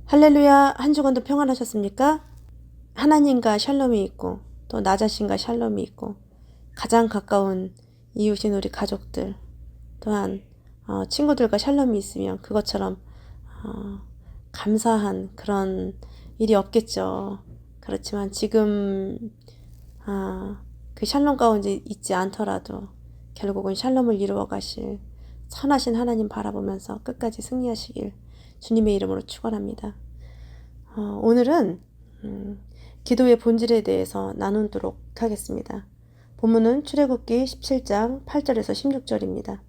할렐루야, 한 주간도 평안하셨습니까? 하나님과 샬롬이 있고 또 나 자신과 샬롬이 있고 가장 가까운 이웃인 우리 가족들 또한 친구들과 샬롬이 있으면 그것처럼 감사한 그런 일이 없겠죠. 그렇지만 지금 그 샬롬 가운데 있지 않더라도 결국은 샬롬을 이루어 가실 선하신 하나님 바라보면서 끝까지 승리하시길 주님의 이름으로 축원합니다. 오늘은 기도의 본질에 대해서 나누도록 하겠습니다. 본문은 출애굽기 17장 8절에서 16절입니다.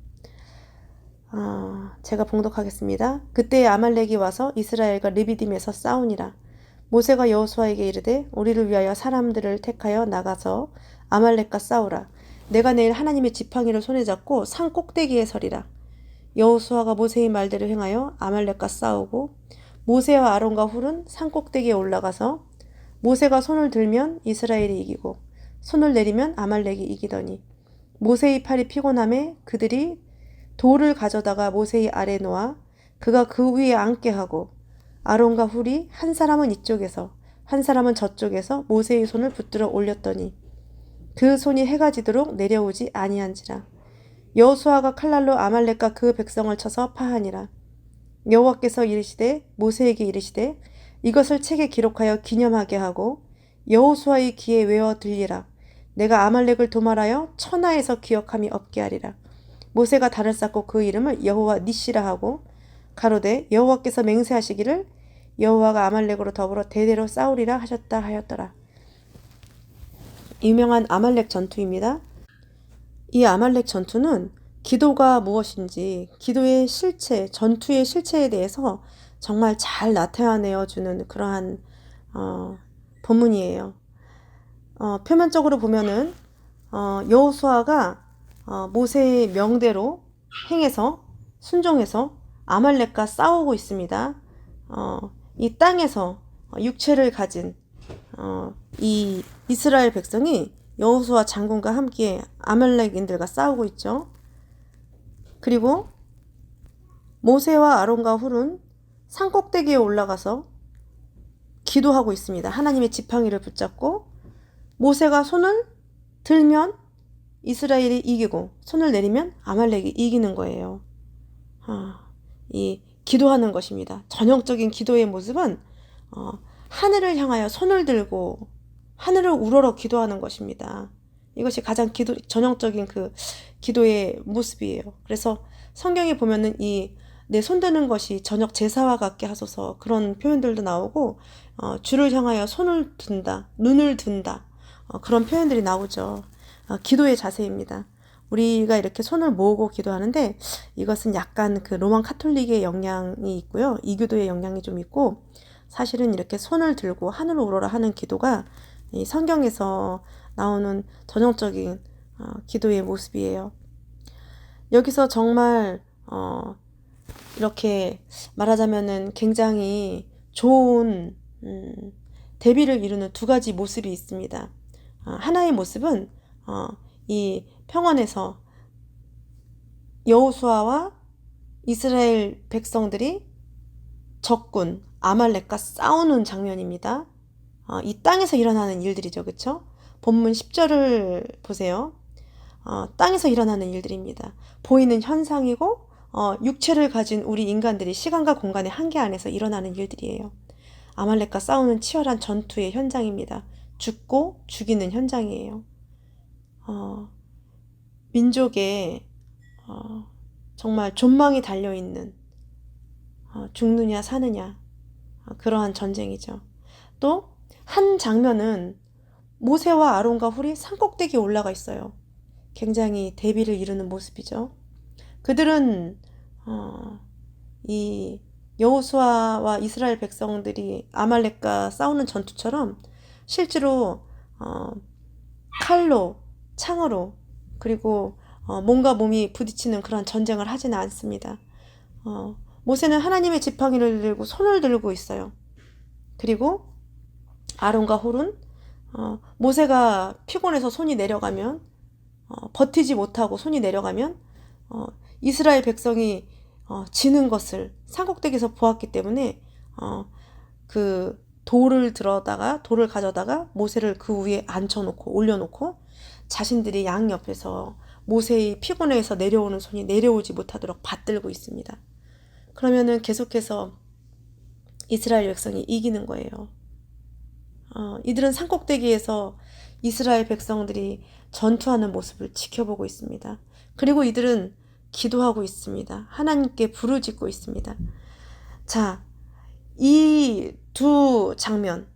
제가 봉독하겠습니다. 그때 아말렉이 와서 이스라엘과 르비딤에서 싸우니라. 모세가 여호수아에게 이르되 우리를 위하여 사람들을 택하여 나가서 아말렉과 싸우라. 내가 내일 하나님의 지팡이를 손에 잡고 산 꼭대기에 서리라. 여호수아가 모세의 말대로 행하여 아말렉과 싸우고 모세와 아론과 훌은 산 꼭대기에 올라가서 모세가 손을 들면 이스라엘이 이기고 손을 내리면 아말렉이 이기더니 모세의 팔이 피곤함에 그들이 돌을 가져다가 모세의 아래 놓아 그가 그 위에 앉게 하고 아론과 훌이 한 사람은 이쪽에서 한 사람은 저쪽에서 모세의 손을 붙들어 올렸더니 그 손이 해가 지도록 내려오지 아니한지라. 여호수아가 칼날로 아말렉과 그 백성을 쳐서 파하니라. 여호와께서 이르시되 모세에게 이르시되 이것을 책에 기록하여 기념하게 하고 여호수아의 귀에 외워 들리라. 내가 아말렉을 도말하여 천하에서 기억함이 없게 하리라. 모세가 달을 쌓고 그 이름을 여호와 니시라 하고 가로되 여호와께서 맹세하시기를 여호와가 아말렉으로 더불어 대대로 싸우리라 하셨다 하였더라. 유명한 아말렉 전투입니다. 이 아말렉 전투는 기도가 무엇인지, 기도의 실체, 전투의 실체에 대해서 정말 잘 나타내어주는 그러한 본문이에요. 표면적으로 보면은 여호수아가 모세의 명대로 행해서 순종해서 아말렉과 싸우고 있습니다. 이 땅에서 육체를 가진 이 이스라엘 백성이 여호수아 장군과 함께 아말렉인들과 싸우고 있죠. 그리고 모세와 아론과 훌은 산꼭대기에 올라가서 기도하고 있습니다. 하나님의 지팡이를 붙잡고 모세가 손을 들면 이스라엘이 이기고 손을 내리면 아말렉이 이기는 거예요. 이 기도하는 것입니다. 전형적인 기도의 모습은 하늘을 향하여 손을 들고 하늘을 우러러 기도하는 것입니다. 이것이 가장 전형적인 그 기도의 모습이에요. 그래서 성경에 보면은 내 손 드는 것이 저녁 제사와 같게 하소서 그런 표현들도 나오고 주를 향하여 손을 든다, 눈을 든다 그런 표현들이 나오죠. 기도의 자세입니다. 우리가 이렇게 손을 모으고 기도하는데 이것은 약간 그 로만 카톨릭의 영향이 있고요. 이교도의 영향이 좀 있고 사실은 이렇게 손을 들고 하늘을 우러러 하는 기도가 이 성경에서 나오는 전형적인 기도의 모습이에요. 여기서 정말 이렇게 말하자면은 굉장히 좋은 대비를 이루는 두 가지 모습이 있습니다. 하나의 모습은 이 평원에서 여호수아와 이스라엘 백성들이 적군 아말렉과 싸우는 장면입니다. 이 땅에서 일어나는 일들이죠. 그렇죠? 본문 10절을 보세요. 땅에서 일어나는 일들입니다. 보이는 현상이고 육체를 가진 우리 인간들이 시간과 공간의 한계 안에서 일어나는 일들이에요. 아말렉과 싸우는 치열한 전투의 현장입니다. 죽고 죽이는 현장이에요. 민족의 정말 존망이 달려있는 죽느냐 사느냐 그러한 전쟁이죠. 또 한 장면은 모세와 아론과 훌이 산꼭대기에 올라가 있어요. 굉장히 대비를 이루는 모습이죠. 그들은 이 여호수아와 이스라엘 백성들이 아말렉과 싸우는 전투처럼 실제로 칼로, 창으로 그리고 몸과 몸이 부딪히는 그런 전쟁을 하지는 않습니다. 모세는 하나님의 지팡이를 들고 손을 들고 있어요. 그리고 아론과 홀은 모세가 피곤해서 손이 내려가면 버티지 못하고 손이 내려가면 이스라엘 백성이 지는 것을 산꼭대기에서 보았기 때문에 그 돌을 가져다가 모세를 그 위에 앉혀놓고 올려놓고 자신들이 양 옆에서 모세의 피곤해서 내려오는 손이 내려오지 못하도록 받들고 있습니다. 그러면은 계속해서 이스라엘 백성이 이기는 거예요. 이들은 산꼭대기에서 이스라엘 백성들이 전투하는 모습을 지켜보고 있습니다. 그리고 이들은 기도하고 있습니다. 하나님께 부르짖고 있습니다. 자, 이 두 장면,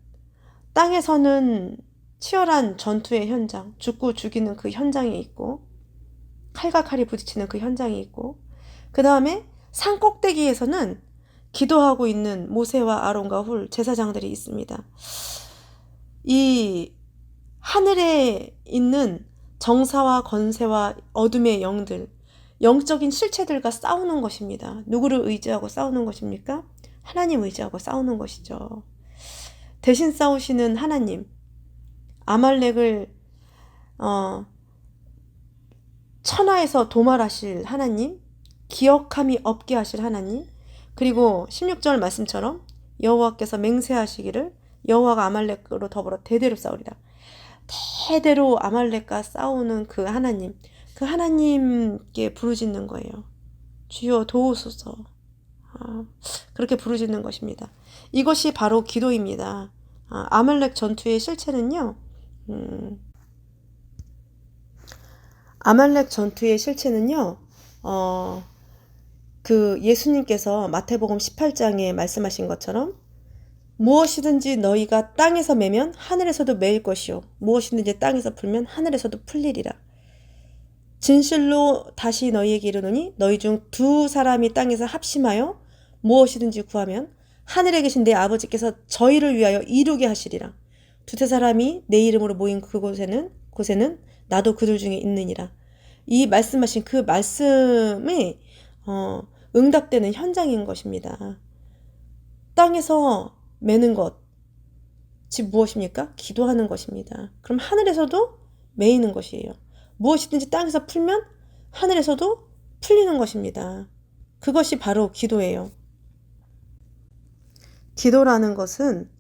땅에서는 치열한 전투의 현장, 죽고 죽이는 그 현장이 있고 칼과 칼이 부딪히는 그 현장이 있고, 그 다음에 산꼭대기에서는 기도하고 있는 모세와 아론과 훌 제사장들이 있습니다. 이 하늘에 있는 정사와 권세와 어둠의 영들, 영적인 실체들과 싸우는 것입니다. 누구를 의지하고 싸우는 것입니까? 하나님 의지하고 싸우는 것이죠. 대신 싸우시는 하나님, 아말렉을 천하에서 도말하실 하나님, 기억함이 없게 하실 하나님, 그리고 16절 말씀처럼 여호와께서 맹세하시기를 여호와가 아말렉으로 더불어 대대로 싸우리라. 대대로 아말렉과 싸우는 그 하나님, 그 하나님께 부르짖는 거예요. 주여 도우소서. 그렇게 부르짖는 것입니다. 이것이 바로 기도입니다. 아말렉 전투의 실체는요. 아말렉 전투의 실체는요. 그 예수님께서 마태복음 18장에 말씀하신 것처럼 무엇이든지 너희가 땅에서 매면 하늘에서도 매일 것이요 무엇이든지 땅에서 풀면 하늘에서도 풀리리라. 진실로 다시 너희에게 이르노니 너희 중 두 사람이 땅에서 합심하여 무엇이든지 구하면 하늘에 계신 내 아버지께서 저희를 위하여 이루게 하시리라. 두세 사람이 내 이름으로 모인 그곳에는 나도 그들 중에 있느니라. 이 말씀하신 그 말씀이 응답되는 현장인 것입니다. 땅에서 매는 것이 무엇입니까? 기도하는 것입니다. 그럼 하늘에서도 매이는 것이에요. 무엇이든지 땅에서 풀면 하늘에서도 풀리는 것입니다. 그것이 바로 기도예요. 기도라는 것은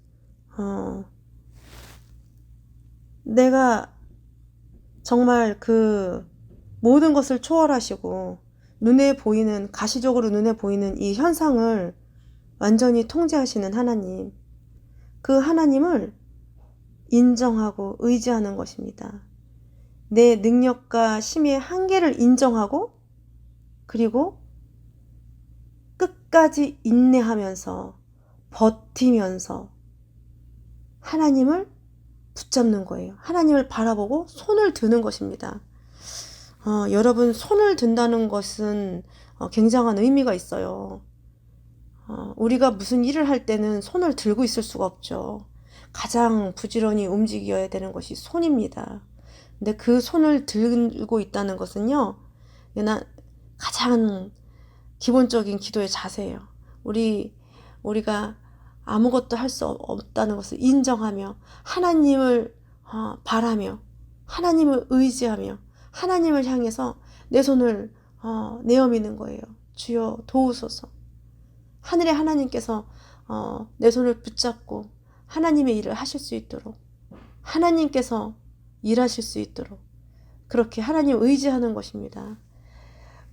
내가 정말 그 모든 것을 초월하시고 가시적으로 눈에 보이는 이 현상을 완전히 통제하시는 하나님, 그 하나님을 인정하고 의지하는 것입니다. 내 능력과 힘의 한계를 인정하고 그리고 끝까지 인내하면서 버티면서 하나님을 붙잡는 거예요. 하나님을 바라보고 손을 드는 것입니다. 여러분, 손을 든다는 것은 굉장한 의미가 있어요. 우리가 무슨 일을 할 때는 손을 들고 있을 수가 없죠. 가장 부지런히 움직여야 되는 것이 손입니다. 근데 그 손을 들고 있다는 것은요, 가장 기본적인 기도의 자세예요. 우리가 아무것도 할 수 없다는 것을 인정하며 하나님을 바라며 하나님을 의지하며 하나님을 향해서 내 손을 내어미는 거예요. 주여 도우소서. 하늘의 하나님께서 내 손을 붙잡고 하나님의 일을 하실 수 있도록, 하나님께서 일하실 수 있도록 그렇게 하나님 의지하는 것입니다.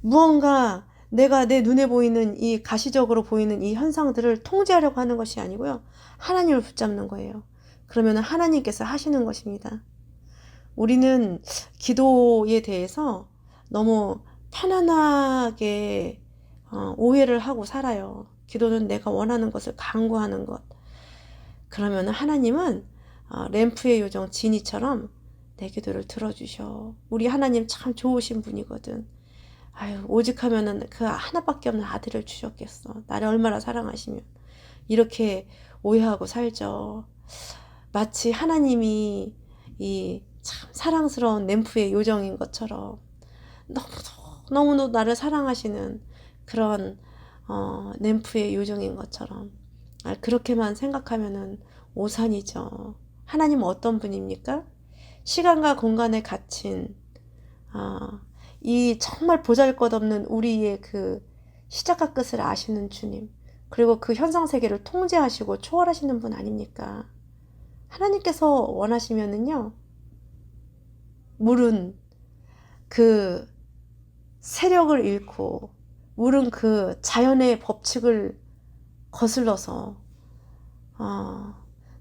무언가 내가 내 눈에 보이는 이 가시적으로 보이는 이 현상들을 통제하려고 하는 것이 아니고요. 하나님을 붙잡는 거예요. 그러면 하나님께서 하시는 것입니다. 우리는 기도에 대해서 너무 편안하게 오해를 하고 살아요. 기도는 내가 원하는 것을 간구하는 것. 그러면 하나님은 램프의 요정 지니처럼 내 기도를 들어주셔. 우리 하나님 참 좋으신 분이거든. 오직 하면은 그 하나밖에 없는 아들을 주셨겠어. 나를 얼마나 사랑하시면. 이렇게 오해하고 살죠. 마치 하나님이 이 참 사랑스러운 램프의 요정인 것처럼 너무너무 나를 사랑하시는 그런 램프의 요정인 것처럼 그렇게만 생각하면은 오산이죠. 하나님은 어떤 분입니까? 시간과 공간에 갇힌 이 정말 보잘것없는 우리의 그 시작과 끝을 아시는 주님, 그리고 그 현상세계를 통제하시고 초월하시는 분 아닙니까? 하나님께서 원하시면은요, 물은 그 세력을 잃고, 물은 그 자연의 법칙을 거슬러서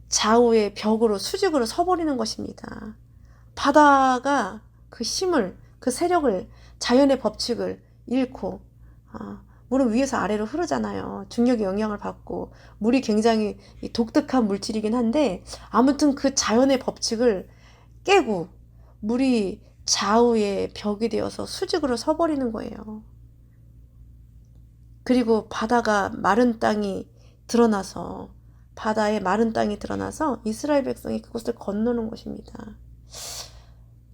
좌우의 벽으로 수직으로 서버리는 것입니다. 바다가 그 힘을, 그 세력을, 자연의 법칙을 잃고, 물은 위에서 아래로 흐르잖아요. 중력의 영향을 받고. 물이 굉장히 독특한 물질이긴 한데, 아무튼 그 자연의 법칙을 깨고 물이 좌우의 벽이 되어서 수직으로 서버리는 거예요. 그리고 바다가 마른 땅이 드러나서, 바다에 마른 땅이 드러나서 이스라엘 백성이 그곳을 건너는 것입니다.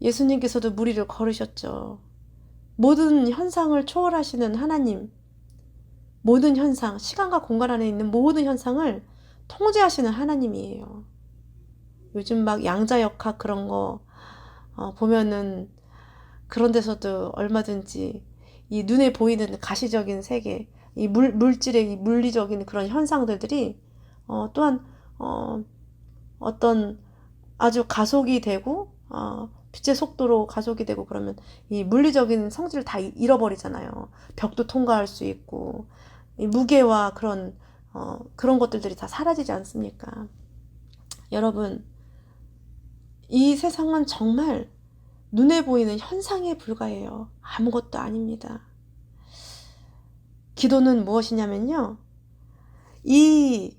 예수님께서도 무리를 걸으셨죠. 모든 현상을 초월하시는 하나님, 모든 현상, 시간과 공간 안에 있는 모든 현상을 통제하시는 하나님이에요. 요즘 막 양자역학 그런 거 보면은 그런 데서도 얼마든지 이 눈에 보이는 가시적인 세계, 이 물질의 이 물리적인 그런 현상들이 또한 어떤 아주 가속이 되고 빛의 속도로 가속이 되고 그러면 이 물리적인 성질을 다 잃어버리잖아요. 벽도 통과할 수 있고 이 무게와 그런 것들이 다 사라지지 않습니까? 여러분, 이 세상은 정말 눈에 보이는 현상에 불과해요. 아무것도 아닙니다. 기도는 무엇이냐면요, 이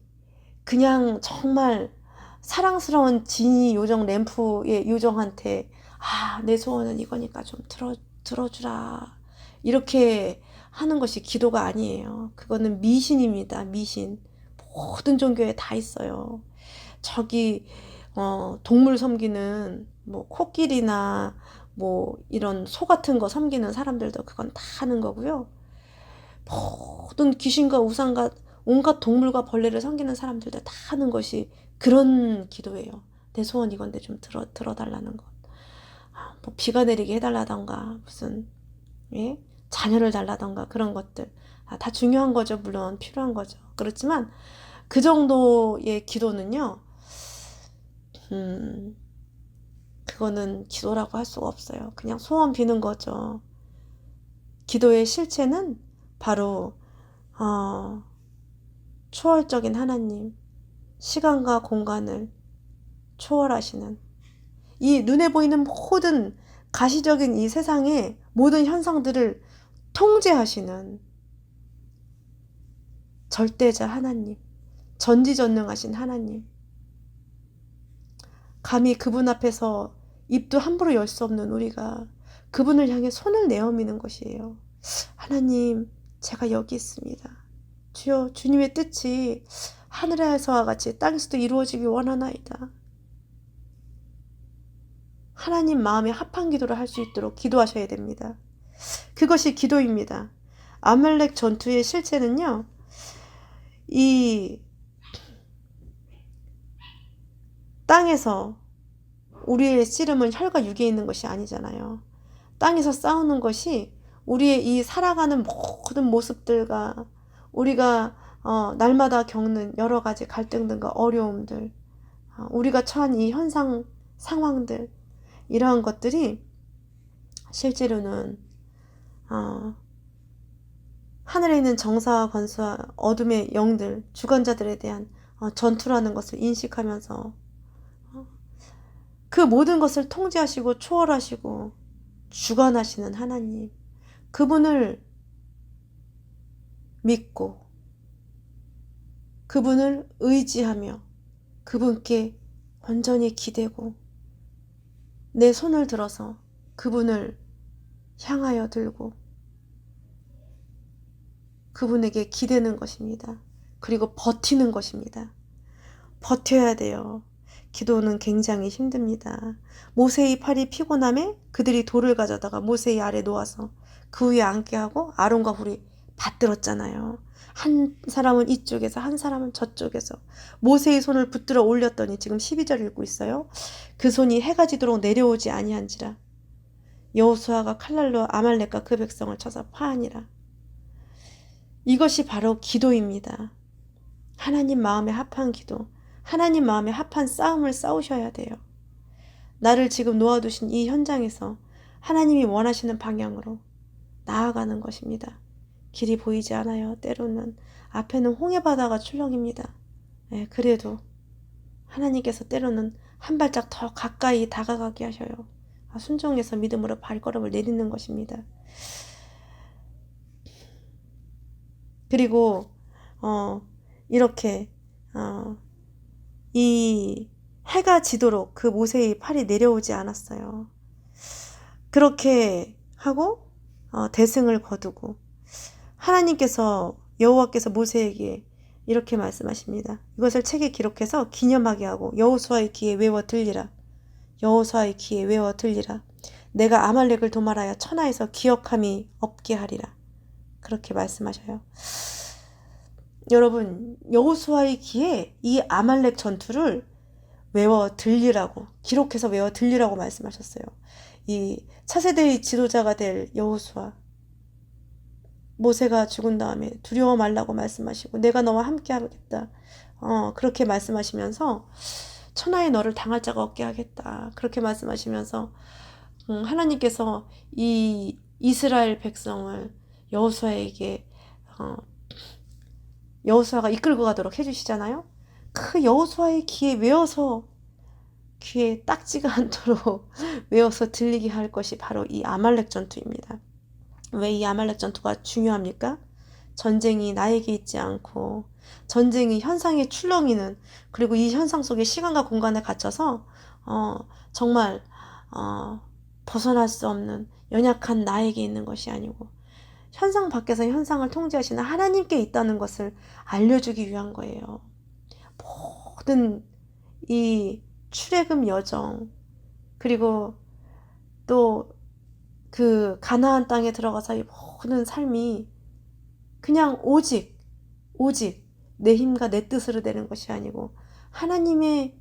그냥 정말 사랑스러운 지니 요정 램프의 요정한테 내 소원은 이거니까 좀 들어주라, 이렇게 하는 것이 기도가 아니에요. 그거는 미신입니다. 미신. 모든 종교에 다 있어요. 저기 동물 섬기는 뭐 코끼리나 뭐 이런 소 같은 거 섬기는 사람들도 그건 다 하는 거고요. 모든 귀신과 우상과 온갖 동물과 벌레를 섬기는 사람들도 다 하는 것이 그런 기도예요. 내 소원 이건데 좀 들어달라는 것. 뭐 비가 내리게 해달라던가 무슨 자녀를 달라던가 그런 것들 다 중요한 거죠. 물론 필요한 거죠. 그렇지만 그 정도의 기도는요, 그거는 기도라고 할 수가 없어요. 그냥 소원 비는 거죠. 기도의 실체는 바로 초월적인 하나님, 시간과 공간을 초월하시는, 이 눈에 보이는 모든 가시적인 이 세상의 모든 현상들을 통제하시는 절대자 하나님, 전지전능하신 하나님, 감히 그분 앞에서 입도 함부로 열 수 없는 우리가 그분을 향해 손을 내어미는 것이에요. 하나님, 제가 여기 있습니다. 주여, 주님의 뜻이 하늘에서와 같이 땅에서도 이루어지기 원하나이다. 하나님 마음에 합한 기도를 할 수 있도록 기도하셔야 됩니다. 그것이 기도입니다. 아말렉 전투의 실체는요, 이 땅에서 우리의 씨름은 혈과 육에 있는 것이 아니잖아요. 땅에서 싸우는 것이 우리의 이 살아가는 모든 모습들과 우리가 날마다 겪는 여러 가지 갈등들과 어려움들, 우리가 처한 이 현상, 상황들, 이러한 것들이 실제로는 하늘에 있는 정사와 권수와 어둠의 영들, 주관자들에 대한 전투라는 것을 인식하면서 그 모든 것을 통제하시고 초월하시고 주관하시는 하나님, 그분을 믿고 그분을 의지하며 그분께 온전히 기대고 내 손을 들어서 그분을 향하여 들고 그분에게 기대는 것입니다. 그리고 버티는 것입니다. 버텨야 돼요. 기도는 굉장히 힘듭니다. 모세의 팔이 피곤함에 그들이 돌을 가져다가 모세의 아래 놓아서 그 위에 앉게 하고 아론과 훌이 받들었잖아요. 한 사람은 이쪽에서 한 사람은 저쪽에서 모세의 손을 붙들어 올렸더니 지금 12절 읽고 있어요. 그 손이 해가 지도록 내려오지 아니한지라 여호수아가 칼날로 아말렉과 그 백성을 쳐서 파하니라. 이것이 바로 기도입니다. 하나님 마음에 합한 기도, 하나님 마음에 합한 싸움을 싸우셔야 돼요. 나를 지금 놓아두신 이 현장에서 하나님이 원하시는 방향으로 나아가는 것입니다. 길이 보이지 않아요. 때로는 앞에는 홍해바다가 출렁입니다. 네, 그래도 하나님께서 때로는 한 발짝 더 가까이 다가가게 하셔요. 순종해서 믿음으로 발걸음을 내딛는 것입니다. 그리고 이렇게 이 해가 지도록 그 모세의 팔이 내려오지 않았어요. 그렇게 하고 대승을 거두고 하나님께서 여호와께서 모세에게 이렇게 말씀하십니다. 이것을 책에 기록해서 기념하게 하고 여호수아의 귀에 외워 들리라. 여호수아의 귀에 외워 들리라. 내가 아말렉을 도말하여 천하에서 기억함이 없게 하리라. 그렇게 말씀하셔요. 여러분, 여호수아의 귀에 이 아말렉 전투를 외워 들리라고, 기록해서 외워 들리라고 말씀하셨어요. 이 차세대의 지도자가 될 여호수아, 모세가 죽은 다음에 두려워 말라고 말씀하시고 내가 너와 함께 하겠다. 그렇게 말씀하시면서 천하에 너를 당할 자가 없게 하겠다. 그렇게 말씀하시면서 하나님께서 이 이스라엘 백성을 여호수아에게 여호수아가 이끌고 가도록 해주시잖아요. 그 여호수아의 귀에 외워서 귀에 딱지가 않도록 외워서 들리게 할 것이 바로 이 아말렉 전투입니다. 왜 이 아말렉 전투가 중요합니까? 전쟁이 나에게 있지 않고 전쟁이 현상에 출렁이는, 그리고 이 현상 속에 시간과 공간에 갇혀서 정말 벗어날 수 없는 연약한 나에게 있는 것이 아니고 현상 밖에서 현상을 통제하시는 하나님께 있다는 것을 알려주기 위한 거예요. 모든 이 출애굽 여정, 그리고 또 그 가나안 땅에 들어가서 이 모든 삶이 그냥 오직 내 힘과 내 뜻으로 되는 것이 아니고 하나님의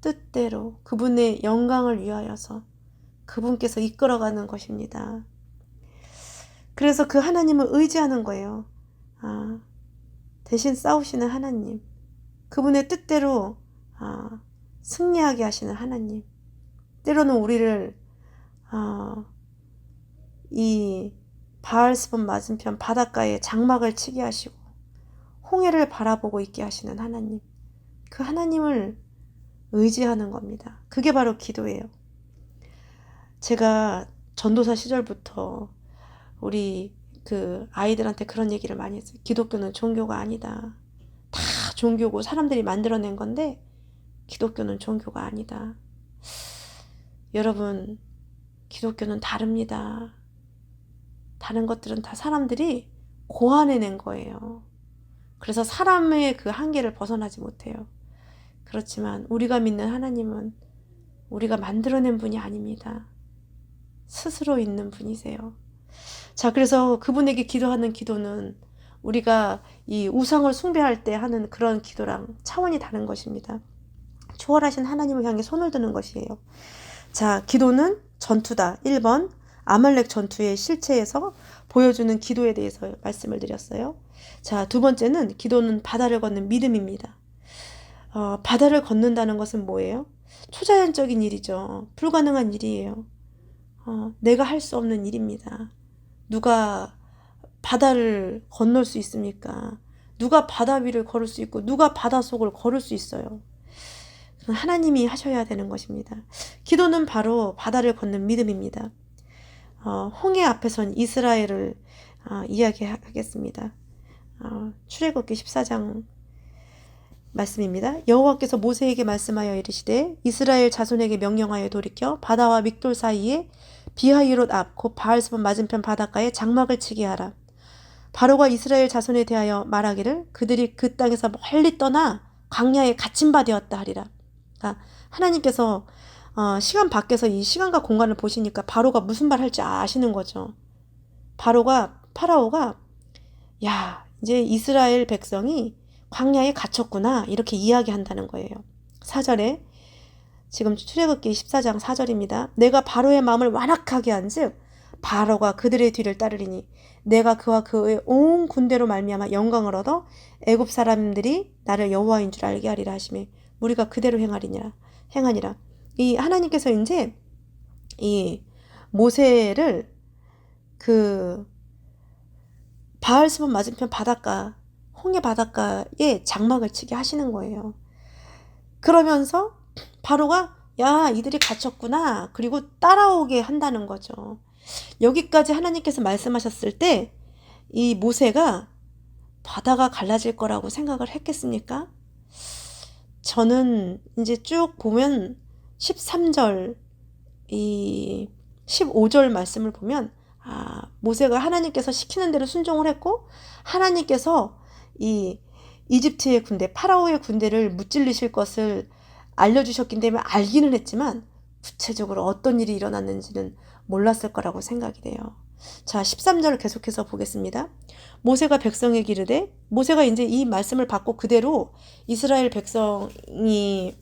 뜻대로 그분의 영광을 위하여서 그분께서 이끌어가는 것입니다. 그래서 그 하나님을 의지하는 거예요. 대신 싸우시는 하나님, 그분의 뜻대로 승리하게 하시는 하나님. 때로는 우리를 이 바알스본 맞은편 바닷가에 장막을 치게 하시고 홍해를 바라보고 있게 하시는 하나님, 그 하나님을 의지하는 겁니다. 그게 바로 기도예요. 제가 전도사 시절부터 우리 그 아이들한테 그런 얘기를 많이 했어요. 기독교는 종교가 아니다. 다 종교고 사람들이 만들어낸 건데 기독교는 종교가 아니다. 여러분, 기독교는 다릅니다. 다른 것들은 다 사람들이 고안해낸 거예요. 그래서 사람의 그 한계를 벗어나지 못해요. 그렇지만 우리가 믿는 하나님은 우리가 만들어낸 분이 아닙니다. 스스로 있는 분이세요. 자, 그래서 그분에게 기도하는 기도는 우리가 이 우상을 숭배할 때 하는 그런 기도랑 차원이 다른 것입니다. 초월하신 하나님을 향해 손을 드는 것이에요. 자, 기도는 전투다. 1번 아말렉 전투의 실체에서 보여주는 기도에 대해서 말씀을 드렸어요. 자, 두 번째는 기도는 바다를 걷는 믿음입니다. 바다를 걷는다는 것은 뭐예요? 초자연적인 일이죠. 불가능한 일이에요. 내가 할 수 없는 일입니다. 누가 바다를 건널 수 있습니까? 누가 바다 위를 걸을 수 있고 누가 바다 속을 걸을 수 있어요? 하나님이 하셔야 되는 것입니다. 기도는 바로 바다를 걷는 믿음입니다. 홍해 앞에 선 이스라엘을 이야기하겠습니다. 출애굽기 14장 말씀입니다. 여호와께서 모세에게 말씀하여 이르시되 이스라엘 자손에게 명령하여 돌이켜 바다와 믹돌 사이에 비하이롯 앞 곧 바알스본 맞은편 바닷가에 장막을 치게 하라. 바로가 이스라엘 자손에 대하여 말하기를 그들이 그 땅에서 멀리 떠나 광야에 갇힌 바 되었다 하리라. 하나님께서 시간 밖에서 이 시간과 공간을 보시니까 바로가 무슨 말 할지 아시는 거죠. 파라오가 야, 이제 이스라엘 백성이 광야에 갇혔구나 이렇게 이야기한다는 거예요. 4절에 지금 출애굽기 14장 4절입니다. 내가 바로의 마음을 완악하게 한즉 바로가 그들의 뒤를 따르리니 내가 그와 그의 온 군대로 말미암아 영광을 얻어 애굽 사람들이 나를 여호와인 줄 알게 하리라 하시매 우리가 그대로 행하니라. 이 하나님께서 이제 이 모세를 그 바알스몬 맞은편 바닷가 홍해 바닷가에 장막을 치게 하시는 거예요. 그러면서 바로가 야 이들이 갇혔구나 그리고 따라오게 한다는 거죠. 여기까지 하나님께서 말씀하셨을 때 이 모세가 바다가 갈라질 거라고 생각을 했겠습니까? 저는 이제 쭉 보면 13절 이 15절 말씀을 보면 모세가 하나님께서 시키는 대로 순종을 했고 하나님께서 이 이집트의 군대 파라오의 군대를 무찔르실 것을 알려주셨기 때문에 알기는 했지만 구체적으로 어떤 일이 일어났는지는 몰랐을 거라고 생각이 돼요. 자 13절을 계속해서 보겠습니다. 모세가 백성에게 이르되 모세가 이제 이 말씀을 받고 그대로 이스라엘 백성이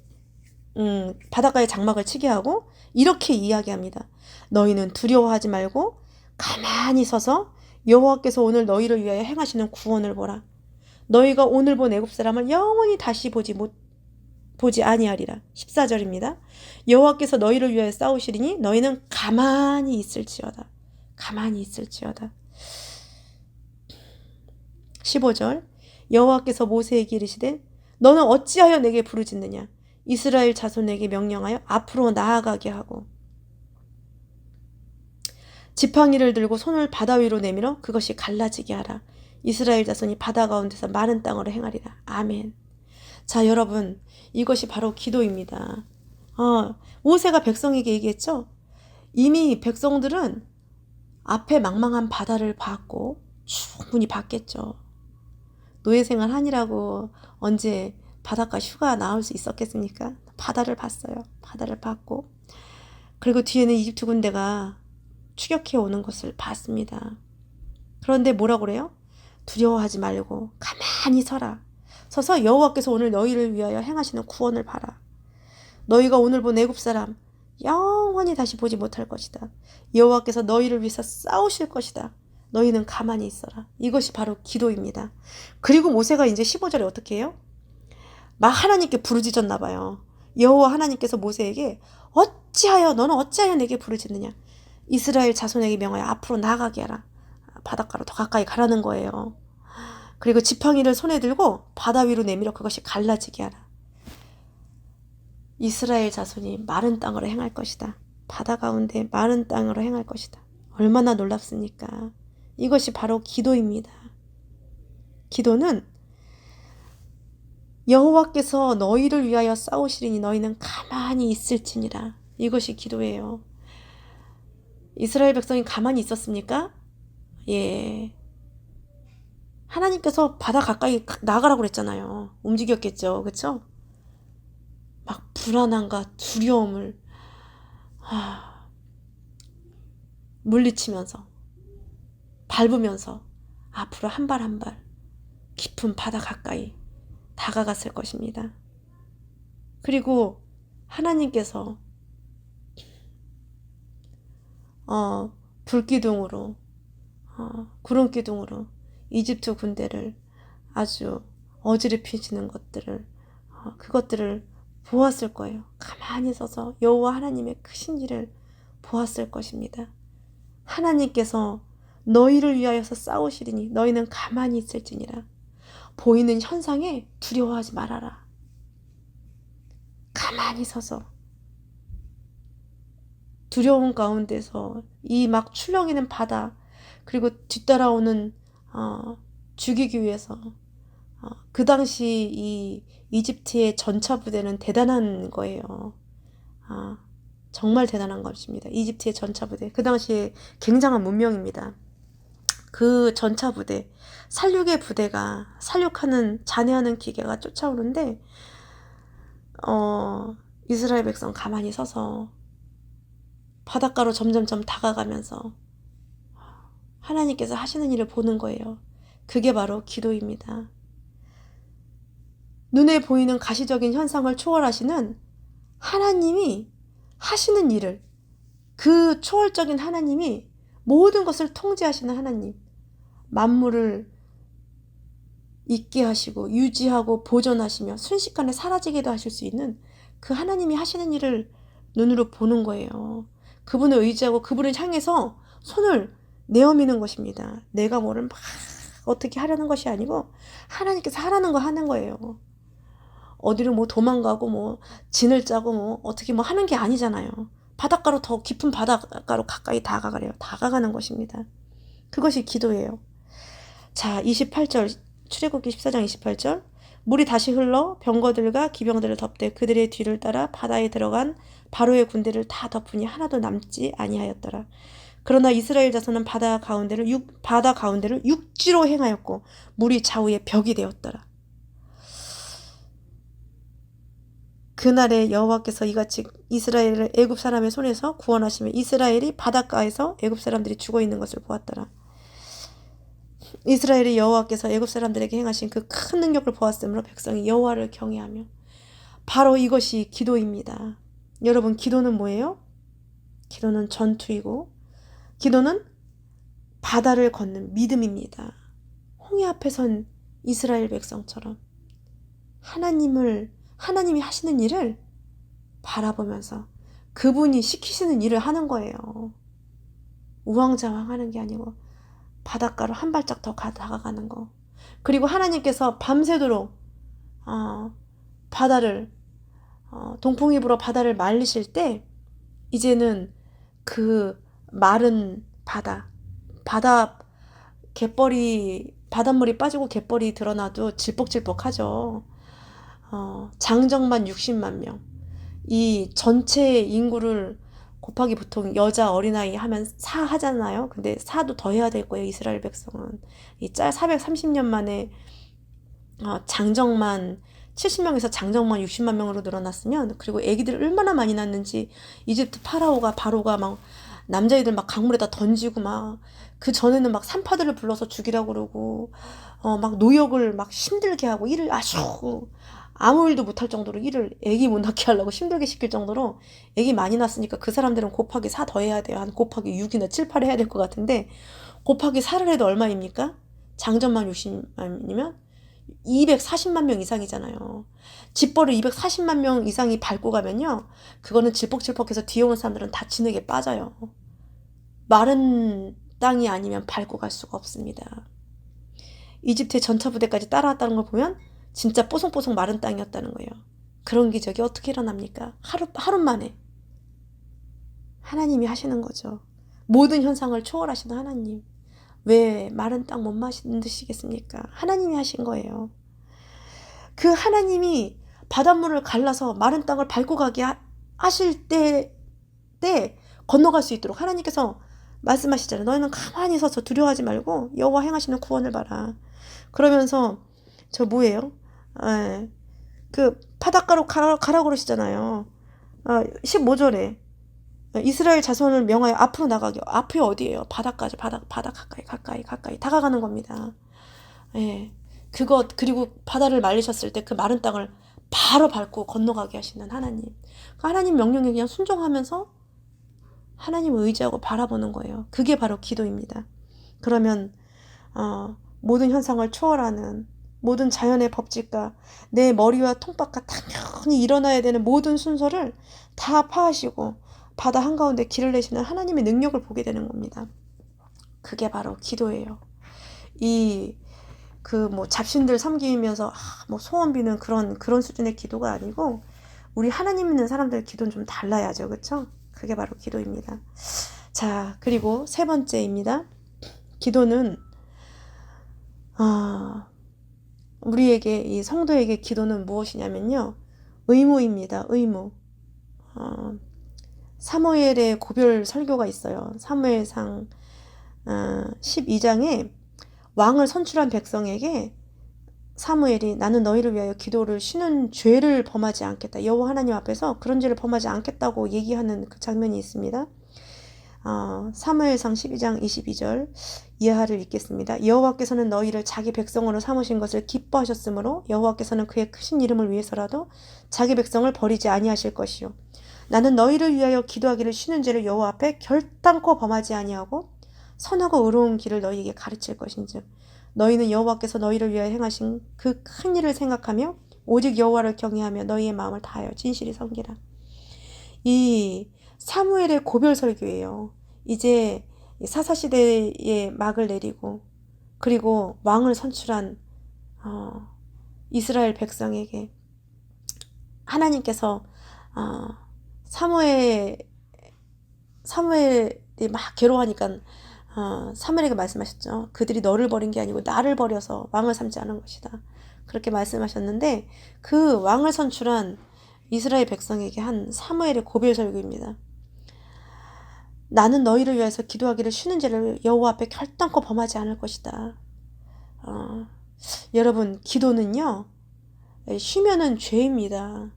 바닷가에 장막을 치게 하고 이렇게 이야기합니다. 너희는 두려워하지 말고 가만히 서서 여호와께서 오늘 너희를 위하여 행하시는 구원을 보라. 너희가 오늘 본 애굽 사람을 영원히 다시 보지 아니하리라. 14절입니다. 여호와께서 너희를 위하여 싸우시리니 너희는 가만히 있을지어다. 가만히 있을지어다. 15절 여호와께서 모세에게 이르시되 너는 어찌하여 내게 부르짖느냐. 이스라엘 자손에게 명령하여 앞으로 나아가게 하고 지팡이를 들고 손을 바다 위로 내밀어 그것이 갈라지게 하라. 이스라엘 자손이 바다 가운데서 마른 땅으로 행하리라. 아멘. 자 여러분 이것이 바로 기도입니다. 모세가 백성에게 얘기했죠. 이미 백성들은 앞에 망망한 바다를 봤고 충분히 봤겠죠. 노예생활 하니라고 언제 바닷가 휴가 나올 수 있었겠습니까? 바다를 봤어요. 바다를 봤고 그리고 뒤에는 이집트 군대가 추격해 오는 것을 봤습니다. 그런데 뭐라고 그래요? 두려워하지 말고 가만히 서라. 서서 여호와께서 오늘 너희를 위하여 행하시는 구원을 봐라. 너희가 오늘 본 애굽 사람 영원히 다시 보지 못할 것이다. 여호와께서 너희를 위해서 싸우실 것이다. 너희는 가만히 있어라. 이것이 바로 기도입니다. 그리고 모세가 이제 15절에 어떻게 해요? 막 하나님께 부르짖었나 봐요. 여호와 하나님께서 모세에게 너는 어찌하여 내게 부르짖느냐. 이스라엘 자손에게 명하여 앞으로 나아가게 하라. 바닷가로 더 가까이 가라는 거예요. 그리고 지팡이를 손에 들고 바다 위로 내밀어 그것이 갈라지게 하라. 이스라엘 자손이 마른 땅으로 행할 것이다. 바다 가운데 마른 땅으로 행할 것이다. 얼마나 놀랍습니까? 이것이 바로 기도입니다. 기도는 여호와께서 너희를 위하여 싸우시리니 너희는 가만히 있을지니라. 이것이 기도예요. 이스라엘 백성이 가만히 있었습니까? 예. 하나님께서 바다 가까이 나가라고 그랬잖아요. 움직였겠죠. 그렇죠? 막 불안함과 두려움을 물리치면서 밟으면서 앞으로 한 발 한 발 깊은 바다 가까이 다가갔을 것입니다. 그리고 하나님께서 불기둥으로 구름기둥으로 이집트 군대를 아주 어지럽히지는 것들을 그것들을 보았을 거예요. 가만히 서서 여호와 하나님의 크신 일을 보았을 것입니다. 하나님께서 너희를 위하여서 싸우시리니 너희는 가만히 있을지니라. 보이는 현상에 두려워하지 말아라. 가만히 서서 두려움 가운데서 이 막 출렁이는 바다 그리고 뒤따라오는 죽이기 위해서 그 당시 이 이집트의 전차 부대는 대단한 거예요. 정말 대단한 것입니다. 이집트의 전차 부대. 그 당시에 굉장한 문명입니다. 그 전차 부대, 살육의 부대가 살육하는 잔해하는 기계가 쫓아오는데 이스라엘 백성 가만히 서서 바닷가로 점점점 다가가면서 하나님께서 하시는 일을 보는 거예요. 그게 바로 기도입니다. 눈에 보이는 가시적인 현상을 초월하시는 하나님이 하시는 일을 그 초월적인 하나님이 모든 것을 통제하시는 하나님, 만물을 있게 하시고 유지하고 보존하시며 순식간에 사라지게도 하실 수 있는 그 하나님이 하시는 일을 눈으로 보는 거예요. 그분을 의지하고 그분을 향해서 손을 내어미는 것입니다. 내가 뭐를 막 어떻게 하려는 것이 아니고 하나님께서 하라는 거 하는 거예요. 어디로 뭐 도망가고 뭐 진을 짜고 뭐 어떻게 뭐 하는 게 아니잖아요. 바닷가로, 더 깊은 바닷가로 가까이 다가가래요. 다가가는 것입니다. 그것이 기도예요. 자, 28절, 출애굽기 14장 28절. 물이 다시 흘러 병거들과 기병들을 덮되 그들의 뒤를 따라 바다에 들어간 바로의 군대를 다 덮으니 하나도 남지 아니하였더라. 그러나 이스라엘 자손은 바다 가운데를 육지로 행하였고 물이 좌우에 벽이 되었더라. 그날에 여호와께서 이같이 이스라엘을 애굽 사람의 손에서 구원하시며 이스라엘이 바닷가에서 애굽 사람들이 죽어 있는 것을 보았더라. 이스라엘이 여호와께서 애굽 사람들에게 행하신 그 큰 능력을 보았으므로 백성이 여호와를 경외하며, 바로 이것이 기도입니다. 여러분, 기도는 뭐예요? 기도는 전투이고 기도는 바다를 걷는 믿음입니다. 홍해 앞에 선 이스라엘 백성처럼 하나님이 하시는 일을 바라보면서 그분이 시키시는 일을 하는 거예요. 우왕좌왕 하는 게 아니고 바닷가로 한 발짝 더 다가가는 거. 그리고 하나님께서 밤새도록 바다를 동풍이 불어 바다를 말리실 때 이제는 그 마른 바닷물이 빠지고 갯벌이 드러나도 질퍽질퍽하죠. 장정만 60만 명. 이 전체 인구를 곱하기 보통 여자 어린아이 하면 4 하잖아요. 근데 4도 더 해야 될 거예요. 이스라엘 백성은. 이 430년 만에 장정만 70명에서 장정만 60만 명으로 늘어났으면, 그리고 애기들 얼마나 많이 낳는지 이집트 바로가 막 남자애들 막 강물에다 던지고 막, 그 전에는 막 산파들을 불러서 죽이라고 그러고 막 노역을 막 힘들게 하고 일을 아무 일도 못할 정도로 애기 못 낳게 하려고 힘들게 시킬 정도로 애기 많이 낳았으니까 그 사람들은 곱하기 4 더 해야 돼요. 한 곱하기 6이나 7, 8 해야 될 것 같은데 곱하기 4를 해도 얼마입니까? 장전만 60만이면 240만 명 이상이잖아요. 집벌을 240만 명 이상이 밟고 가면요, 그거는 질퍽질퍽해서 뒤에 오는 사람들은 다 진흙에 빠져요. 마른 땅이 아니면 밟고 갈 수가 없습니다. 이집트의 전차 부대까지 따라왔다는 걸 보면 진짜 뽀송뽀송 마른 땅이었다는 거예요. 그런 기적이 어떻게 일어납니까? 하루 만에. 하나님이 하시는 거죠. 모든 현상을 초월하시는 하나님. 왜 마른 땅 못 만드시겠습니까? 하나님이 하신 거예요. 그 하나님이 바닷물을 갈라서 마른 땅을 밟고 가게 하실 때 건너갈 수 있도록 하나님께서 말씀하시잖아요. 너희는 가만히 서서 두려워하지 말고 여호와 행하시는 구원을 봐라. 그러면서 저 뭐예요? 그 바닷가로 가라 그러시잖아요. 15절에 이스라엘 자손을 명하여 앞으로 나가게. 앞이 어디예요? 바닷가죠. 바다 가까이 다가가는 겁니다. 그리고 바다를 말리셨을 때 그 마른 땅을 바로 밟고 건너가게 하시는 하나님. 그 하나님 명령에 그냥 순종하면서 하나님을 의지하고 바라보는 거예요. 그게 바로 기도입니다. 그러면 모든 현상을 초월하는, 모든 자연의 법칙과 내 머리와 통박과 당연히 일어나야 되는 모든 순서를 다 파하시고 바다 한가운데 길을 내시는 하나님의 능력을 보게 되는 겁니다. 그게 바로 기도예요. 잡신들 섬기면서 소원 비는 그런 수준의 기도가 아니고, 우리 하나님 있는 사람들 기도는 좀 달라야죠. 그렇죠? 그게 바로 기도입니다. 자, 그리고 세 번째입니다. 기도는 우리에게, 이 성도에게 기도는 무엇이냐면요, 의무입니다. 의무. 사무엘의 고별 설교가 있어요. 사무엘상 12장에 왕을 선출한 백성에게 사무엘이 나는 너희를 위하여 기도를 쉬는 죄를 범하지 않겠다. 여호와 하나님 앞에서 그런 죄를 범하지 않겠다고 얘기하는 그 장면이 있습니다. 사무엘상 12장 22절 이하를 읽겠습니다. 여호와께서는 너희를 자기 백성으로 삼으신 것을 기뻐하셨으므로 여호와께서는 그의 크신 이름을 위해서라도 자기 백성을 버리지 아니하실 것이요 나는 너희를 위하여 기도하기를 쉬는 죄를 여호와 앞에 결단코 범하지 아니하고 선하고 의로운 길을 너희에게 가르칠 것인즉 너희는 여호와께서 너희를 위하여 행하신 그 큰 일을 생각하며 오직 여호와를 경외하며 너희의 마음을 다하여 진실히 섬기라. 이 사무엘의 고별 설교예요. 이제 사사시대의 막을 내리고 그리고 왕을 선출한 이스라엘 백성에게 하나님께서 사무엘이 막 괴로워하니까 사무엘에게 말씀하셨죠. 그들이 너를 버린 게 아니고 나를 버려서 왕을 삼지 않은 것이다. 그렇게 말씀하셨는데 그 왕을 선출한 이스라엘 백성에게 한 사무엘의 고별 설교입니다. 나는 너희를 위해서 기도하기를 쉬는 죄를 여호와 앞에 결단코 범하지 않을 것이다. 여러분, 기도는요, 쉬면은 죄입니다.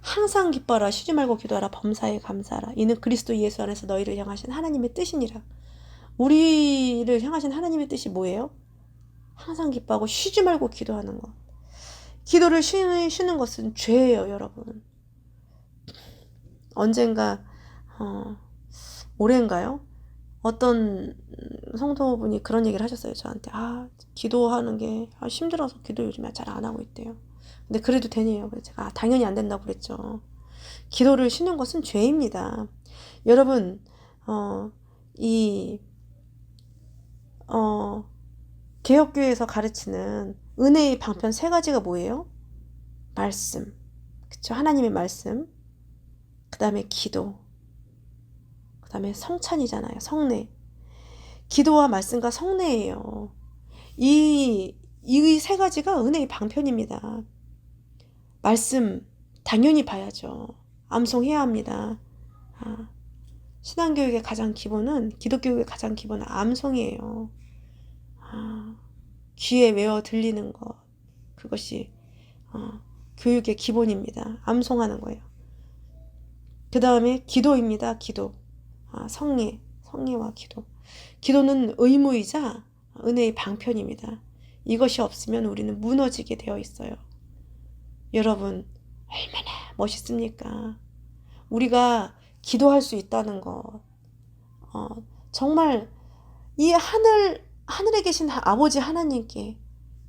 항상 기뻐라, 쉬지 말고 기도하라, 범사에 감사하라. 이는 그리스도 예수 안에서 너희를 향하신 하나님의 뜻이니라. 우리를 향하신 하나님의 뜻이 뭐예요? 항상 기뻐하고 쉬지 말고 기도하는 것. 기도를 쉬는 것은 죄예요, 여러분. 언젠가 올해인가요? 어떤 성도분이 그런 얘기를 하셨어요, 저한테. 기도하는 게 힘들어서 기도 요즘에 잘 안 하고 있대요. 근데 그래도 되네요. 그래서 제가 당연히 안 된다고 그랬죠. 기도를 쉬는 것은 죄입니다. 여러분, 개혁교회에서 가르치는 은혜의 방편 3가지가 뭐예요? 말씀, 그쵸? 하나님의 말씀, 그 다음에 기도, 그 다음에 성찬이잖아요. 성례. 기도와 말씀과 성례예요. 이 3가지가 은혜의 방편입니다. 말씀 당연히 봐야죠. 암송해야 합니다. 신앙교육의 가장 기본은, 기독교육의 가장 기본은 암송이에요. 귀에 외워 들리는 것, 그것이 교육의 기본입니다. 암송하는 거예요. 그 다음에 기도입니다. 기도. 성례와 기도. 기도는 의무이자 은혜의 방편입니다. 이것이 없으면 우리는 무너지게 되어 있어요. 여러분, 얼마나 멋있습니까? 우리가 기도할 수 있다는 것. 정말 이 하늘에 계신 아버지 하나님께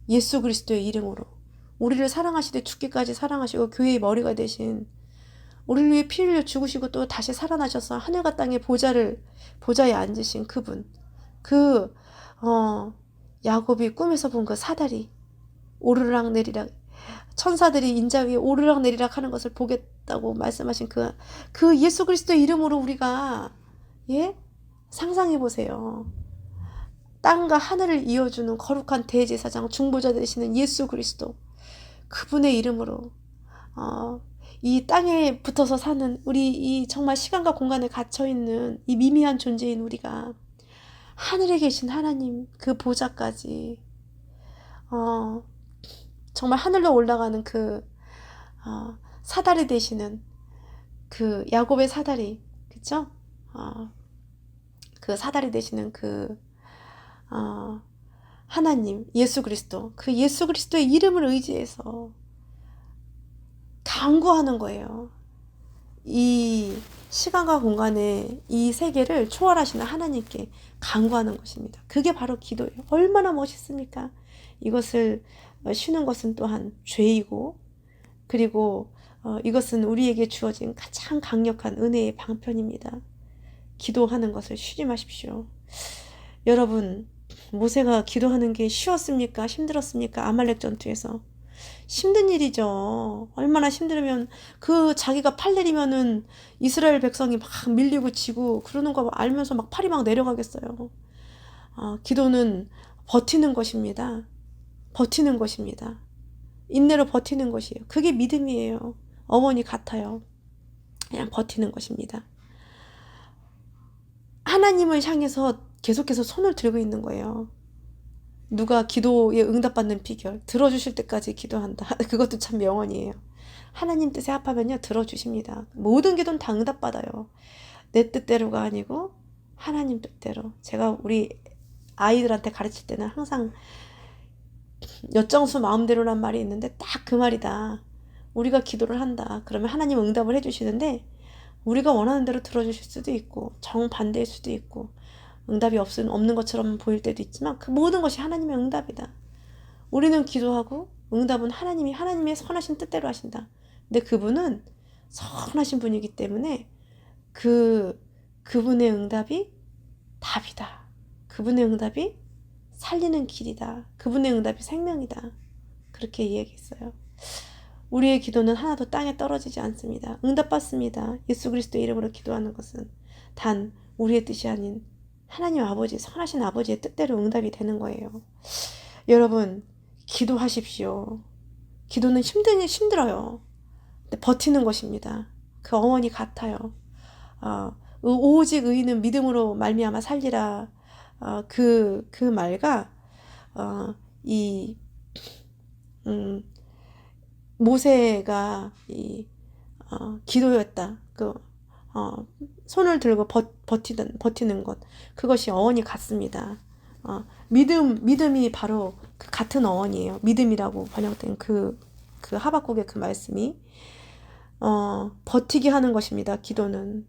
예수 그리스도의 이름으로 우리를 사랑하시되 죽기까지 사랑하시고 교회의 머리가 되신, 우리를 위해 피 흘려 죽으시고 또 다시 살아나셔서 하늘과 땅의 보좌에 앉으신 그분, 야곱이 꿈에서 본 그 사다리 오르락 내리락, 천사들이 인자 위에 오르락 내리락 하는 것을 보겠다고 말씀하신 그 예수 그리스도의 이름으로 우리가 상상해 보세요. 땅과 하늘을 이어주는 거룩한 대제사장 중보자 되시는 예수 그리스도, 그분의 이름으로 이 땅에 붙어서 사는 우리, 이 정말 시간과 공간에 갇혀있는 이 미미한 존재인 우리가 하늘에 계신 하나님 그 보좌까지 정말 하늘로 올라가는 그 사다리 되시는 그 야곱의 사다리, 그쵸? 그 사다리 되시는 그 하나님 예수 그리스도, 그 예수 그리스도의 이름을 의지해서 간구하는 거예요. 이 시간과 공간의 이 세계를 초월하시는 하나님께 간구하는 것입니다. 그게 바로 기도예요. 얼마나 멋있습니까? 이것을 쉬는 것은 또한 죄이고, 그리고 이것은 우리에게 주어진 가장 강력한 은혜의 방편입니다. 기도하는 것을 쉬지 마십시오. 여러분, 모세가 기도하는 게 쉬웠습니까? 힘들었습니까? 아말렉 전투에서. 힘든 일이죠. 얼마나 힘들면, 자기가 팔 내리면은 이스라엘 백성이 막 밀리고 지고 그러는 거 알면서 막 팔이 막 내려가겠어요. 기도는 버티는 것입니다. 버티는 것입니다. 인내로 버티는 것이에요. 그게 믿음이에요. 어머니 같아요. 그냥 버티는 것입니다. 하나님을 향해서 계속해서 손을 들고 있는 거예요. 누가 기도에 응답받는 비결, 들어주실 때까지 기도한다. 그것도 참 명언이에요. 하나님 뜻에 합하면요, 들어주십니다. 모든 기도는 다 응답받아요. 내 뜻대로가 아니고 하나님 뜻대로. 제가 우리 아이들한테 가르칠 때는 항상 엿정수 마음대로란 말이 있는데 딱 그 말이다. 우리가 기도를 한다. 그러면 하나님 응답을 해주시는데 우리가 원하는 대로 들어주실 수도 있고 정반대일 수도 있고 응답이 없는 것처럼 보일 때도 있지만 그 모든 것이 하나님의 응답이다. 우리는 기도하고 응답은 하나님의 선하신 뜻대로 하신다. 근데 그분은 선하신 분이기 때문에 그분의 응답이 답이다. 그분의 응답이 살리는 길이다. 그분의 응답이 생명이다. 그렇게 이야기했어요. 우리의 기도는 하나도 땅에 떨어지지 않습니다. 응답받습니다. 예수 그리스도의 이름으로 기도하는 것은 단 우리의 뜻이 아닌 하나님 아버지, 선하신 아버지의 뜻대로 응답이 되는 거예요. 여러분, 기도하십시오. 기도는 힘들어요. 근데 버티는 것입니다. 그 어원이 같아요. 오직 의인은 믿음으로 말미암아 살리라. 그 말과 모세가 기도였다. 손을 들고 버티는 것. 그것이 어원이 같습니다. 믿음이 바로 그 같은 어원이에요. 믿음이라고 번역된 그 하박국의 그 말씀이 버티게 하는 것입니다. 기도는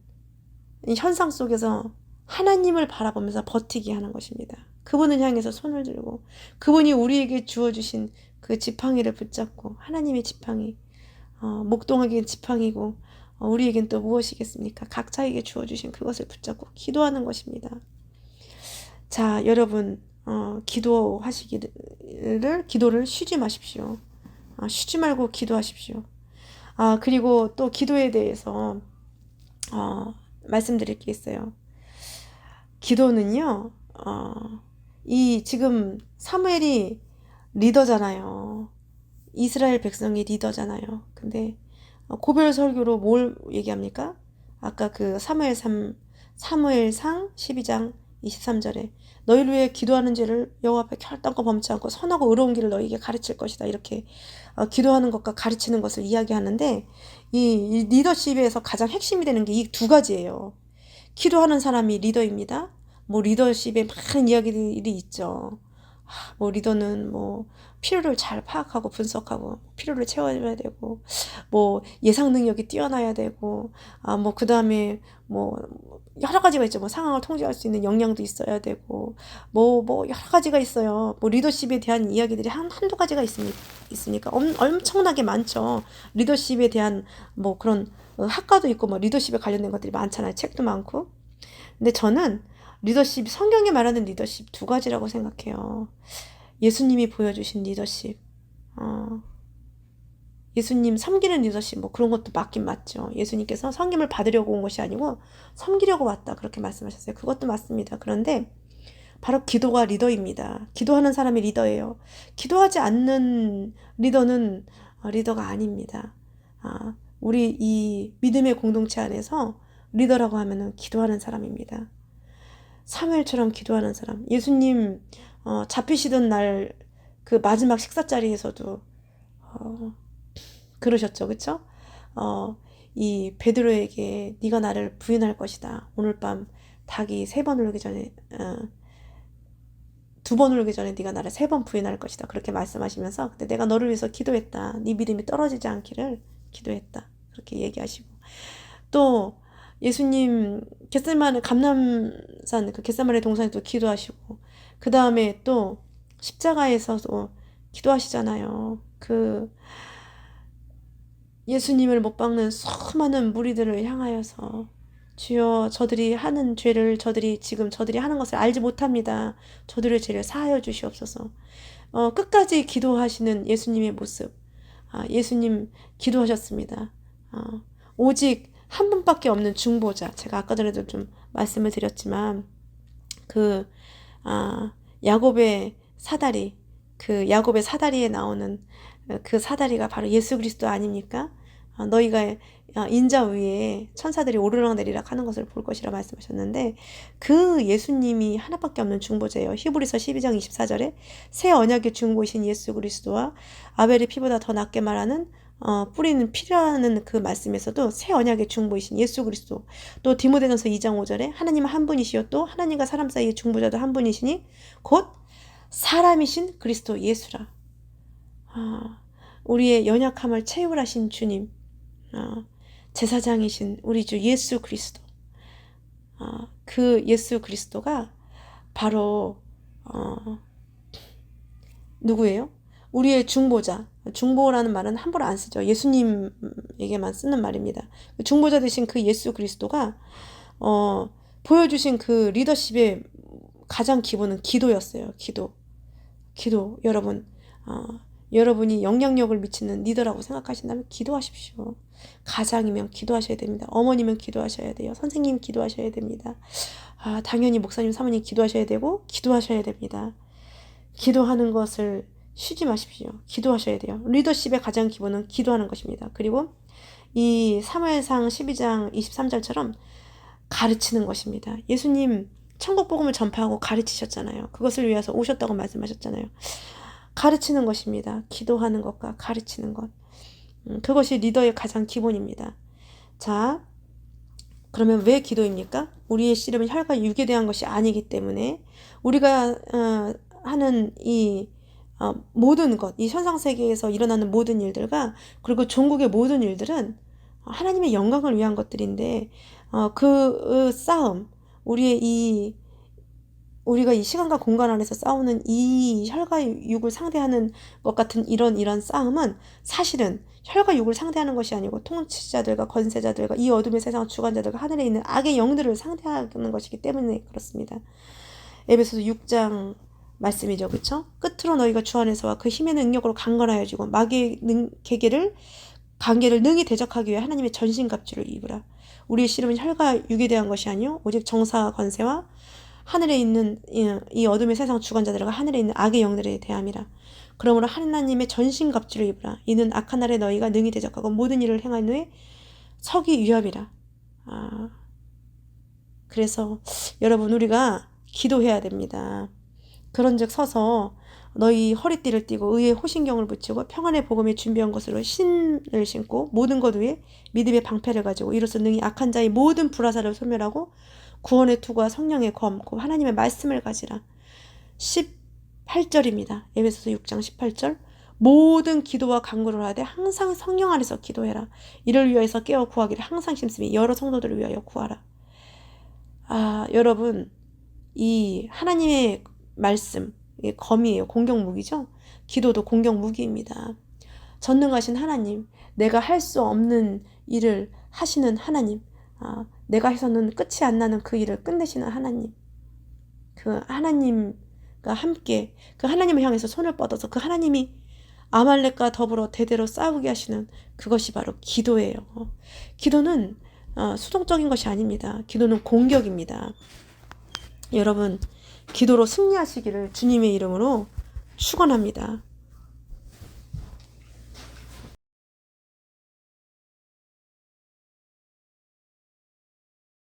이 현상 속에서 하나님을 바라보면서 버티게 하는 것입니다. 그분을 향해서 손을 들고 그분이 우리에게 주어주신 그 지팡이를 붙잡고 하나님의 지팡이 목동에겐 지팡이고 우리에겐 또 무엇이겠습니까? 각자에게 주어주신 그것을 붙잡고 기도하는 것입니다. 자, 여러분 기도를 쉬지 마십시오. 쉬지 말고 기도하십시오. 그리고 또 기도에 대해서 말씀드릴 게 있어요. 기도는요, 이 지금 사무엘이 리더잖아요. 이스라엘 백성이 리더잖아요. 근데 고별 설교로 뭘 얘기합니까? 아까 그 사무엘상 12장 23절에 너희를 위해 기도하는 죄를 여호와 앞에 결단코 범치 않고 선하고 의로운 길을 너희에게 가르칠 것이다. 이렇게 기도하는 것과 가르치는 것을 이야기하는데 이 리더십에서 가장 핵심이 되는 게 이 두 가지예요. 기도하는 사람이 리더입니다. 뭐 리더십에 많은 이야기들이 있죠. 뭐 리더는 뭐 필요를 잘 파악하고 분석하고 필요를 채워줘야 되고 뭐 예상 능력이 뛰어나야 되고 뭐 그다음에 뭐 여러 가지가 있죠. 뭐 상황을 통제할 수 있는 역량도 있어야 되고 뭐 여러 가지가 있어요. 뭐 리더십에 대한 이야기들이 한두 가지가 있습니까? 엄청나게 많죠. 리더십에 대한 뭐 그런 학과도 있고 뭐 리더십에 관련된 것들이 많잖아요. 책도 많고. 근데 저는 리더십, 성경이 말하는 리더십 두 가지라고 생각해요. 예수님이 보여주신 리더십, 예수님 섬기는 리더십, 뭐 그런 것도 맞긴 맞죠. 예수님께서 섬김을 받으려고 온 것이 아니고 섬기려고 왔다. 그렇게 말씀하셨어요. 그것도 맞습니다. 그런데 바로 기도가 리더입니다. 기도하는 사람이 리더예요. 기도하지 않는 리더는 리더가 아닙니다. 우리 이 믿음의 공동체 안에서 리더라고 하면은 기도하는 사람입니다. 사무엘처럼 기도하는 사람. 예수님 잡히시던 날 그 마지막 식사 자리에서도 그러셨죠, 그렇죠? 이 베드로에게 네가 나를 부인할 것이다. 오늘 밤 닭이 3번 울기 전에 2번 울기 전에 네가 나를 3번 부인할 것이다. 그렇게 말씀하시면서 근데 내가 너를 위해서 기도했다. 네 믿음이 떨어지지 않기를 기도했다. 그렇게 얘기하시고 또 예수님 감남산 그 겟세마네 동산에도 기도하시고 그 다음에 또 십자가에서도 기도하시잖아요. 그 예수님을 못 박는 수많은 무리들을 향하여서 주여 저들이 하는 죄를 저들이 하는 것을 알지 못합니다. 저들의 죄를 사하여 주시옵소서. 끝까지 기도하시는 예수님의 모습. 예수님 기도하셨습니다. 오직 한 분밖에 없는 중보자. 제가 아까 전에도 좀 말씀을 드렸지만 야곱의 사다리, 그 야곱의 사다리에 나오는 그 사다리가 바로 예수 그리스도 아닙니까? 너희가 인자 위에 천사들이 오르락내리락 하는 것을 볼 것이라 말씀하셨는데 그 예수님이 하나밖에 없는 중보자예요. 히브리서 12장 24절에 새 언약의 중보이신 예수 그리스도와 아벨의 피보다 더 낫게 말하는 뿌리는 피라는 그 말씀에서도 새 언약의 중보이신 예수 그리스도, 또 디모데전서 2장 5절에 하나님은 한 분이시요 또 하나님과 사람 사이의 중보자도 한 분이시니 곧 사람이신 그리스도 예수라. 우리의 연약함을 채울하신 주님, 제사장이신 우리 주 예수 그리스도, 그 예수 그리스도가 바로 누구예요? 우리의 중보자. 중보라는 말은 함부로 안 쓰죠. 예수님에게만 쓰는 말입니다. 중보자 되신 그 예수 그리스도가 보여주신 그 리더십의 가장 기본은 기도였어요. 기도. 여러분, 여러분이 영향력을 미치는 리더라고 생각하신다면 기도하십시오. 가장이면 기도하셔야 됩니다. 어머니면 기도하셔야 돼요. 선생님 기도하셔야 됩니다. 당연히 목사님, 사모님 기도하셔야 되고 기도하셔야 됩니다. 기도하는 것을 쉬지 마십시오. 기도하셔야 돼요. 리더십의 가장 기본은 기도하는 것입니다. 그리고 이 사무엘상 12장 23절처럼 가르치는 것입니다. 예수님 천국 복음을 전파하고 가르치셨잖아요. 그것을 위해서 오셨다고 말씀하셨잖아요. 가르치는 것입니다. 기도하는 것과 가르치는 것. 그것이 리더의 가장 기본입니다. 자, 그러면 왜 기도입니까? 우리의 씨름은 혈과 육에 대한 것이 아니기 때문에 우리가 하는 이 모든 것, 이 현상세계에서 일어나는 모든 일들과 그리고 종국의 모든 일들은 하나님의 영광을 위한 것들인데 그 싸움, 우리가 이 시간과 공간 안에서 싸우는 이 혈과 육을 상대하는 것 같은 이런 싸움은 사실은 혈과 육을 상대하는 것이 아니고 통치자들과 권세자들과 이 어둠의 세상 주관자들과 하늘에 있는 악의 영들을 상대하는 것이기 때문에 그렇습니다. 에베소서 6장 말씀이죠. 그렇죠? 끝으로 너희가 주 안에서와 그 힘의 능력으로 강건하여지고 마귀의 관계를 능히 대적하기 위해 하나님의 전신갑주를 입으라. 우리의 씨름은 혈과 육에 대한 것이 아니요 오직 정사와 권세와 하늘에 있는 이 어둠의 세상 주관자들과 하늘에 있는 악의 영들에 대함이라. 그러므로 하나님의 전신갑주를 입으라. 이는 악한 날에 너희가 능히 대적하고 모든 일을 행한 후에 서기 위함이라. 그래서 여러분 우리가 기도해야 됩니다. 그런즉 서서 너희 허리띠를 띠고 의의 호신경을 붙이고 평안의 복음에 준비한 것으로 신을 신고 모든 것 위에 믿음의 방패를 가지고 이로써 능히 악한 자의 모든 불화살을 소멸하고 구원의 투구와 성령의 검, 곧 하나님의 말씀을 가지라. 18절입니다. 에베소서 6장 18절. 모든 기도와 간구를 하되 항상 성령 안에서 기도해라. 이를 위하여서 깨어 구하기를 항상 심쓰며 여러 성도들을 위하여 구하라. 여러분, 이 하나님의 말씀, 이게 검이에요. 공격 무기죠. 기도도 공격 무기입니다. 전능하신 하나님, 내가 할 수 없는 일을 하시는 하나님, 내가 해서는 끝이 안 나는 그 일을 끝내시는 하나님, 그 하나님과 함께 그 하나님을 향해서 손을 뻗어서 그 하나님이 아말렉과 더불어 대대로 싸우게 하시는 그것이 바로 기도예요. 기도는 수동적인 것이 아닙니다. 기도는 공격입니다. 여러분, 기도로 승리하시기를 주님의 이름으로 축원합니다.